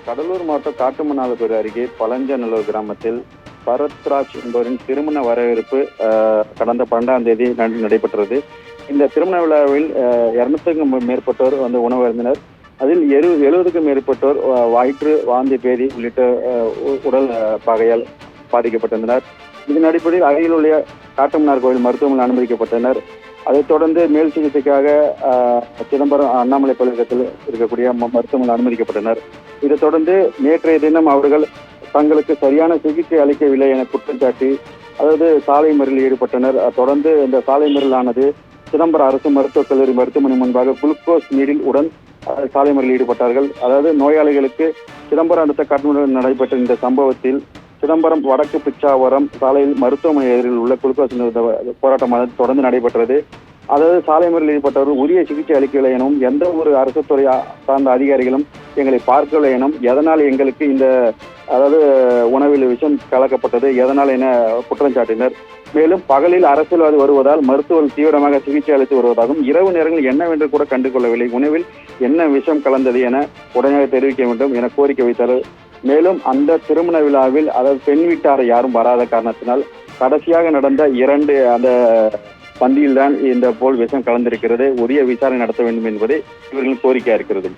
கடலூர் மாவட்டம் காட்டுமன்னார்பேட்டை அருகே பழஞ்சநல்லூர் கிராமத்தில் பரத்ராஜ் என்பவரின் திருமண வரவேற்பு கடந்த 12ஆம் தேதி நடைபெற்றது. இந்த திருமண விழாவில் 200க்கும் மேற்பட்டோர் வந்து உணவருந்தினர். அதில் 70க்கும் மேற்பட்டோர் வயிற்று, வாந்தி, பேதி உள்ளிட்ட உடல் பாகையால் பாதிக்கப்பட்டிருந்தனர். இதன் அடிப்படையில் அருகில் உள்ள காட்டுமன்னார் கோயில் மருத்துவமனையில் அனுமதிக்கப்பட்டனர். அதைத் தொடர்ந்து மேல் சிகிச்சைக்காக சிதம்பரம் அண்ணாமலை பல்கலைக்கழகத்தில் இருக்கக்கூடிய மருத்துவமனையில் அனுமதிக்கப்பட்டனர். இதைத் தொடர்ந்து நேற்றைய தினம் அவர்கள் தங்களுக்கு சரியான சிகிச்சை அளிக்கவில்லை என குற்றம் சாட்டி சாலை மறியலில் ஈடுபட்டனர். தொடர்ந்து இந்த சாலை மறியலானது சிதம்பரம் அரசு மருத்துவக் கல்லூரி மருத்துவமனை முன்பாக குளுக்கோஸ் நீரில் உடன் சாலை மறியலில் ஈடுபட்டார்கள். நோயாளிகளுக்கு சிதம்பரம் அடுத்த காட்டுமன்னார் நடைபெற்ற இந்த சம்பவத்தில் சிதம்பரம் வடக்கு பிச்சாவரம் சாலையில் மருத்துவமனை எதிரில் உள்ள குளுக்கோஸ் போராட்டமானது தொடர்ந்து நடைபெற்றது. சாலை மறியலில் ஈடுபட்டவர்கள் உரிய சிகிச்சை அளிக்கவில்லை எனவும் எந்த ஒரு அரசு துறை சார்ந்த அதிகாரிகளும் எங்களை பார்க்கவில்லை எனவும் எதனால் எங்களுக்கு இந்த உணவில் விஷம் கலக்கப்பட்டது எதனால் என குற்றம் சாட்டினர். மேலும் பகலில் அரசியல்வாதி வருவதால் மருத்துவர்கள் தீவிரமாக சிகிச்சை அளித்து வருவதாகவும் இரவு நேரங்களில் என்னவென்று கூட கண்டுகொள்ளவில்லை, உணவில் என்ன விஷம் கலந்தது என உடனே தெரிவிக்க வேண்டும் என கோரிக்கை வைத்தார். மேலும் அந்த திருமண விழாவில் பெண் வீட்டாரை யாரும் வராத காரணத்தினால் கடைசியாக நடந்த 2 அந்த பந்தியில்தான் இந்த போல் விஷம் கலந்திருக்கிறது. உரிய விசாரணை நடத்த வேண்டும் என்பதே இவர்களின் கோரிக்கையா இருக்கிறது.